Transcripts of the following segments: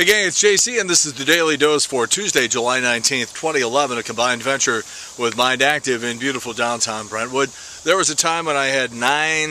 Hey gang, it's JC and this is the Daily Dose for Tuesday, July 19th, 2011, a combined venture with Mind Active in beautiful downtown Brentwood. There was a time when I had 9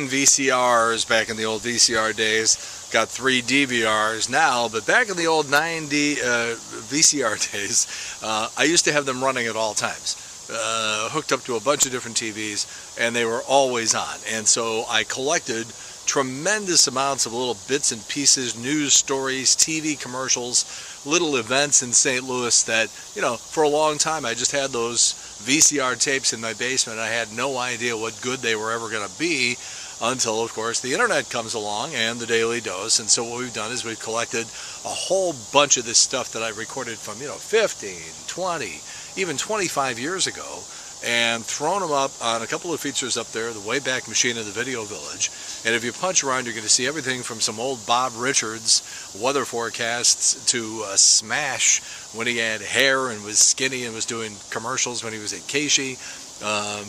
VCRs back in the old VCR days, got 3 DVRs now, but back in the old 9D VCR days, I used to have them running at all times. Hooked up to a bunch of different TVs, and they were always on. And so I collected tremendous amounts of little bits and pieces, news stories, TV commercials, little events in St. Louis that, for a long time I just had those VCR tapes in my basement. I had no idea what good they were ever going to be until, of course, the internet comes along and the Daily Dose. And so what we've done is we've collected a whole bunch of this stuff that I recorded from, 15, 20, even 25 years ago, and thrown them up on a couple of features up there, the Wayback Machine and the Video Village. And if you punch around, you're going to see everything from some old Bob Richards weather forecasts to Smash when he had hair and was skinny and was doing commercials when he was at Casey.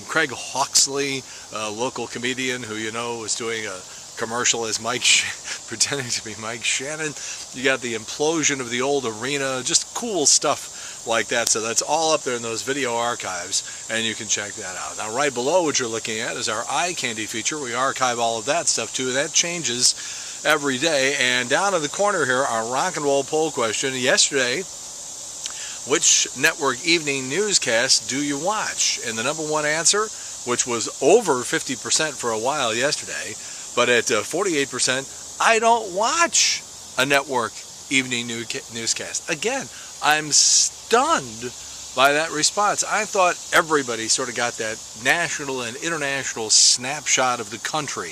Craig Hawksley, a local comedian who was doing a commercial as pretending to be Mike Shannon. You got the implosion of the old arena, just cool stuff like that. So that's all up there in those video archives, and you can check that out. Now right below what you're looking at is our eye candy feature. We archive all of that stuff too. That changes every day. And down in the corner here, our rock and roll poll question. Yesterday, which network evening newscast do you watch? And the number one answer, which was over 50% for a while yesterday, but at 48%, I don't watch a network evening newscast. Again, I'm stunned by that response. I thought everybody sort of got that national and international snapshot of the country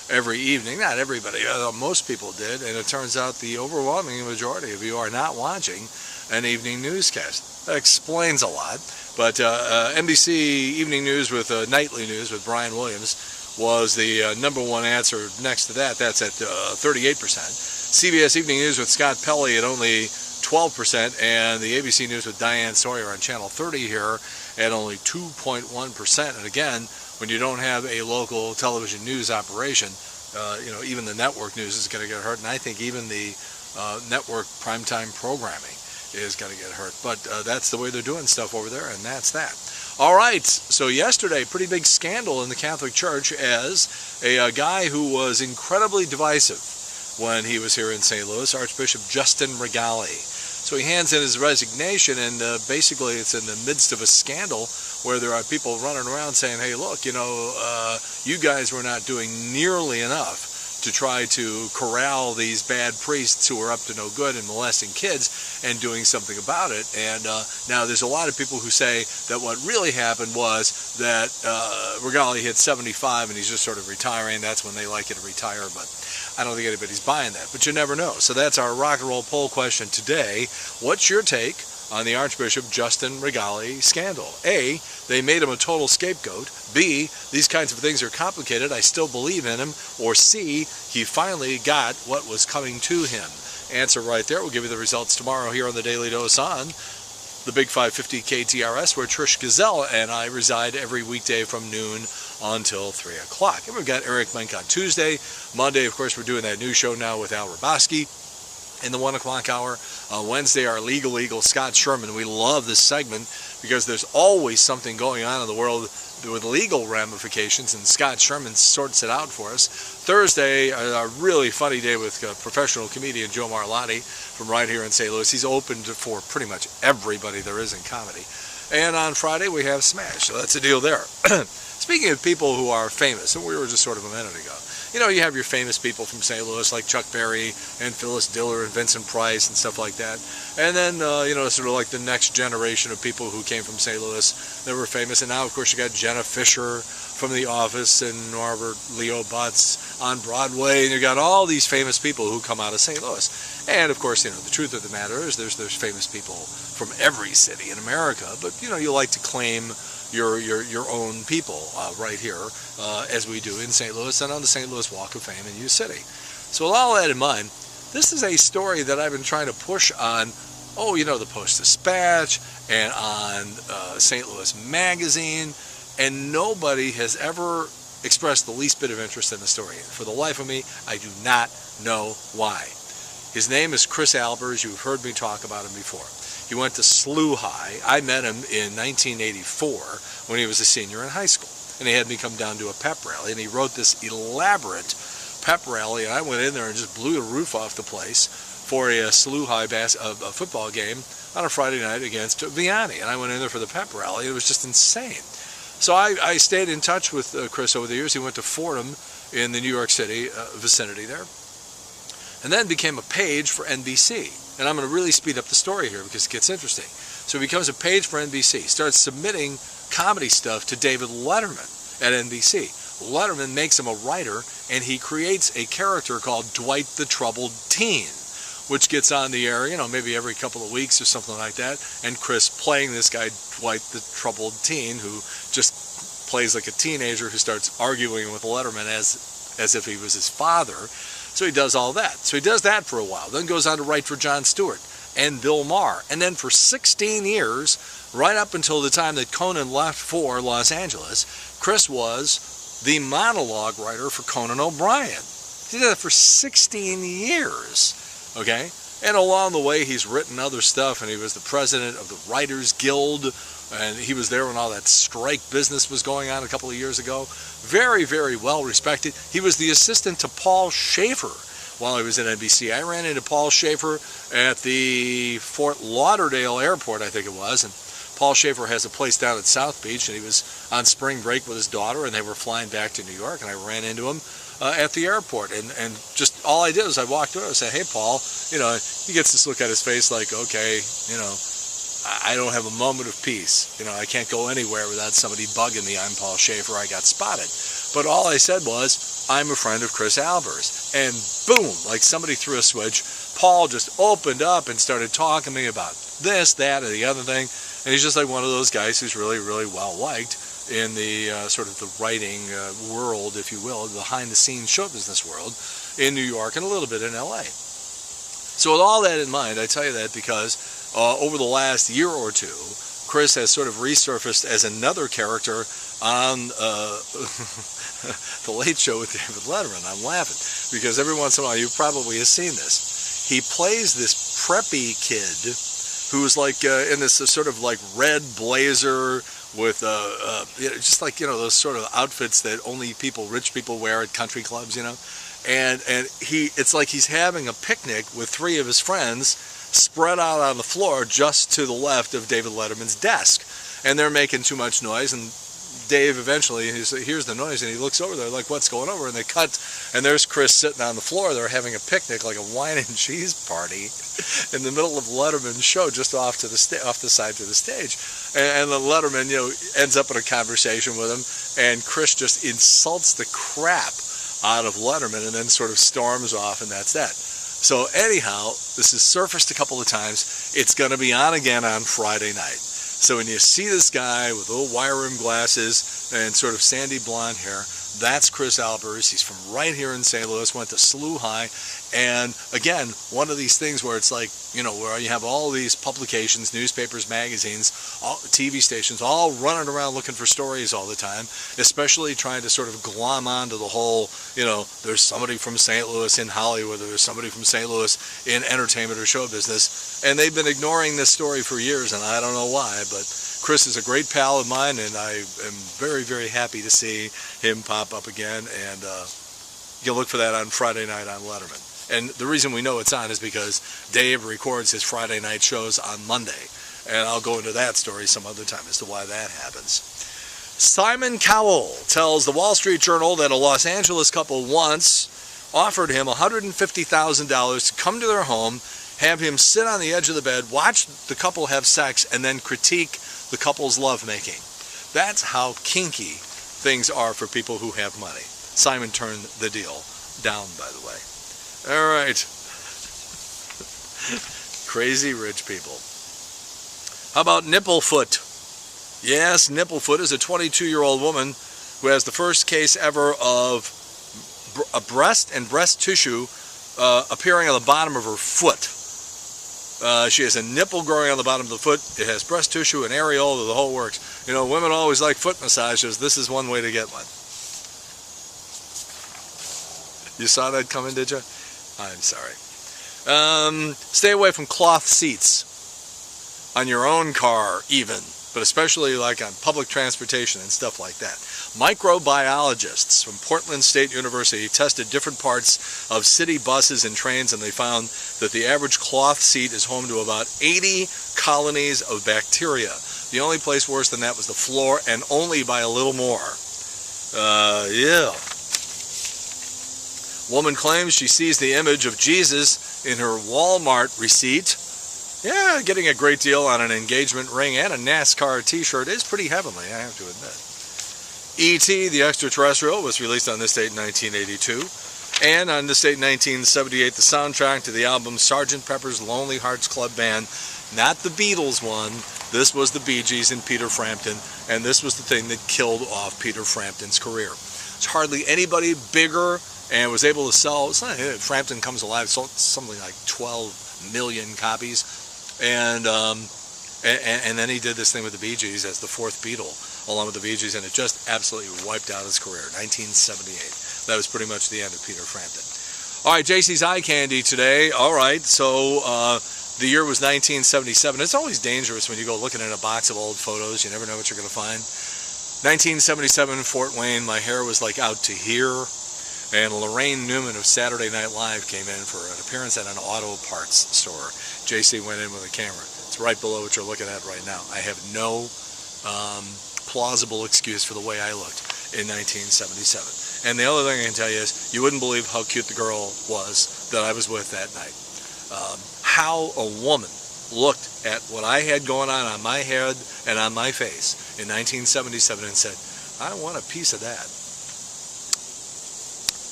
every evening. Not everybody, most people did, and it turns out the overwhelming majority of you are not watching an evening newscast. That explains a lot. But NBC Evening News with Nightly News with Brian Williams was the number one answer. Next to that, that's at 38%. CBS Evening News with Scott Pelley at only 12%, and the ABC News with Diane Sawyer on Channel 30 here at only 2.1%. And again, when you don't have a local television news operation, even the network news is going to get hurt, and I think even the network primetime programming is going to get hurt. But that's the way they're doing stuff over there, and that's that. All right, so yesterday, pretty big scandal in the Catholic Church as a guy who was incredibly divisive when he was here in St. Louis, Archbishop Justin Regali. So he hands in his resignation, and basically it's in the midst of a scandal where there are people running around saying, hey, look, you guys were not doing nearly enough to try to corral these bad priests who are up to no good and molesting kids and doing something about it. And now there's a lot of people who say that what really happened was that Regali hit 75 and he's just sort of retiring. That's when they like you to retire, but I don't think anybody's buying that. But you never know. So that's our rock and roll poll question today. What's your take on the Archbishop Justin Regali scandal? A, they made him a total scapegoat. B, these kinds of things are complicated, I still believe in him. Or C, he finally got what was coming to him. Answer right there. We'll give you the results tomorrow here on the Daily Dose on the Big 550 KTRS, where Trish Gazelle and I reside every weekday from noon until 3 o'clock. And we've got Eric Mink on Tuesday. Monday, of course, we're doing that new show now with Al Raboski in the 1 o'clock hour. Wednesday, our Legal Eagle, Scott Sherman. We love this segment because there's always something going on in the world with legal ramifications, and Scott Sherman sorts it out for us. Thursday, a really funny day with professional comedian Joe Marlotti from right here in St. Louis. He's open for pretty much everybody there is in comedy. And on Friday, we have Smash, so that's the deal there. Speaking of people who are famous, and we were just sort of a minute ago, you have your famous people from St. Louis like Chuck Berry and Phyllis Diller and Vincent Price and stuff like that. And then, sort of like the next generation of people who came from St. Louis that were famous. And now, of course, you got Jenna Fisher from The Office and Norbert Leo Butz on Broadway. And you got all these famous people who come out of St. Louis. And, of course, the truth of the matter is there's famous people from every city in America. But, you like to claim your own people right here, as we do in St. Louis and on the St. Louis Walk of Fame in U City. So with all that in mind, this is a story that I've been trying to push on, the Post-Dispatch and on St. Louis Magazine, and nobody has ever expressed the least bit of interest in the story. For the life of me, I do not know why. His name is Chris Albers. You've heard me talk about him before. He went to SLU High. I met him in 1984 when he was a senior in high school. And he had me come down to a pep rally. And he wrote this elaborate pep rally. And I went in there and just blew the roof off the place for a SLU High football game on a Friday night against Vianney. And I went in there for the pep rally. It was just insane. So I stayed in touch with Chris over the years. He went to Fordham in the New York City vicinity there. And then became a page for NBC. And I'm going to really speed up the story here because it gets interesting. So he becomes a page for NBC, starts submitting comedy stuff to David Letterman at NBC. Letterman makes him a writer, and he creates a character called Dwight the Troubled Teen, which gets on the air, maybe every couple of weeks or something like that. And Chris playing this guy, Dwight the Troubled Teen, who just plays like a teenager who starts arguing with Letterman as if he was his father. So he does all that. So he does that for a while. Then goes on to write for Jon Stewart and Bill Maher. And then for 16 years, right up until the time that Conan left for Los Angeles, Chris was the monologue writer for Conan O'Brien. He did that for 16 years, okay? And along the way, he's written other stuff, and he was the president of the Writers Guild, and he was there when all that strike business was going on a couple of years ago. Very, very well respected. He was the assistant to Paul Schaefer while he was at NBC. I ran into Paul Schaefer at the Fort Lauderdale airport, I think it was, and Paul Schaefer has a place down at South Beach, and he was on spring break with his daughter, and they were flying back to New York, and I ran into him at the airport, and just all I did was I walked over and said, "Hey, Paul," he gets this look at his face like, okay, I don't have a moment of peace. I can't go anywhere without somebody bugging me. I'm Paul Schaefer. I got spotted. But all I said was, I'm a friend of Chris Albers. And boom, like somebody threw a switch, Paul just opened up and started talking to me about this, that, and the other thing. And he's just like one of those guys who's really, really well liked in the sort of the writing world, if you will, the behind-the-scenes show business world in New York and a little bit in L.A. So with all that in mind, I tell you that because over the last year or two, Chris has sort of resurfaced as another character on The Late Show with David Letterman. I'm laughing because every once in a while you probably have seen this. He plays this preppy kid who's like in this sort of like red blazer with just like those sort of outfits that only rich people wear at country clubs, and it's like he's having a picnic with three of his friends spread out on the floor just to the left of David Letterman's desk, and they're making too much noise, and Dave eventually hears the noise and he looks over there like, what's going over? And they cut, and there's Chris sitting on the floor. They're having a picnic, like a wine and cheese party in the middle of Letterman's show, just off the side to the stage. And the Letterman ends up in a conversation with him, and Chris just insults the crap out of Letterman and then sort of storms off, and that's that. So anyhow, this has surfaced a couple of times. It's going to be on again on Friday night. So when you see this guy with little wire rim glasses and sort of sandy blonde hair, that's Chris Albers. He's from right here in St. Louis, went to SLU High. And again, one of these things where it's like, where you have all these publications, newspapers, magazines, TV stations, all running around looking for stories all the time, especially trying to sort of glom onto the whole, there's somebody from St. Louis in Hollywood, or there's somebody from St. Louis in entertainment or show business. And they've been ignoring this story for years, and I don't know why, but Chris is a great pal of mine, and I am very, very happy to see him pop up again, and you'll look for that on Friday night on Letterman. And the reason we know it's on is because Dave records his Friday night shows on Monday, and I'll go into that story some other time as to why that happens. Simon Cowell tells the Wall Street Journal that a Los Angeles couple once offered him $150,000 to come to their home, have him sit on the edge of the bed, watch the couple have sex, and then critique the couple's lovemaking. That's how kinky things are for people who have money. Simon turned the deal down, by the way. All right. Crazy rich people. How about Nipplefoot? Yes, Nipplefoot is a 22-year-old woman who has the first case ever of a breast and breast tissue appearing on the bottom of her foot. She has a nipple growing on the bottom of the foot. It has breast tissue and areola, the whole works. Women always like foot massages. This is one way to get one. You saw that coming, did you? I'm sorry. Stay away from cloth seats on your own car even, but especially like on public transportation and stuff like that. Microbiologists from Portland State University tested different parts of city buses and trains, and they found that the average cloth seat is home to about 80 colonies of bacteria. The only place worse than that was the floor, and only by a little more. Yeah. Woman claims she sees the image of Jesus in her Walmart receipt. Yeah, getting a great deal on an engagement ring and a NASCAR t-shirt is pretty heavenly, I have to admit. E.T. the Extraterrestrial was released on this date in 1982. And on this date in 1978, the soundtrack to the album Sgt. Pepper's Lonely Hearts Club Band. Not the Beatles one. This was the Bee Gees and Peter Frampton. And this was the thing that killed off Peter Frampton's career. There's hardly anybody bigger and was able to sell. Frampton Comes Alive sold something like 12 million copies. And then he did this thing with the Bee Gees as the fourth Beatle, along with the Bee Gees, and it just absolutely wiped out his career. 1978. That was pretty much the end of Peter Frampton. All right, JC's Eye Candy today. All right, so the year was 1977. It's always dangerous when you go looking at a box of old photos. You never know what you're going to find. 1977, Fort Wayne. My hair was like out to here. And Lorraine Newman of Saturday Night Live came in for an appearance at an auto parts store. JC went in with a camera. It's right below what you're looking at right now. I have no plausible excuse for the way I looked in 1977. And the other thing I can tell you is, you wouldn't believe how cute the girl was that I was with that night. How a woman looked at what I had going on my head and on my face in 1977 and said, I want a piece of that.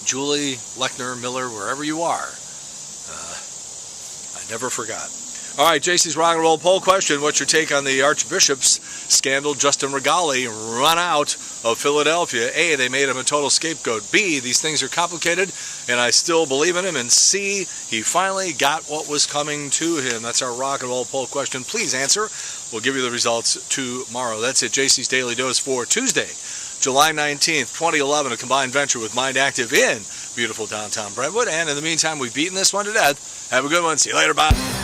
Julie, Lechner, Miller, wherever you are, I never forgot. All right, JC's Rock and Roll poll question. What's your take on the Archbishop's scandal? Justin Regali run out of Philadelphia. A, they made him a total scapegoat. B, these things are complicated, and I still believe in him. And C, he finally got what was coming to him. That's our Rock and Roll poll question. Please answer. We'll give you the results tomorrow. That's it. JC's Daily Dose for Tuesday, July 19th, 2011, a combined venture with Mind Active in beautiful downtown Brentwood. And in the meantime, we've beaten this one to death. Have a good one. See you later. Bye.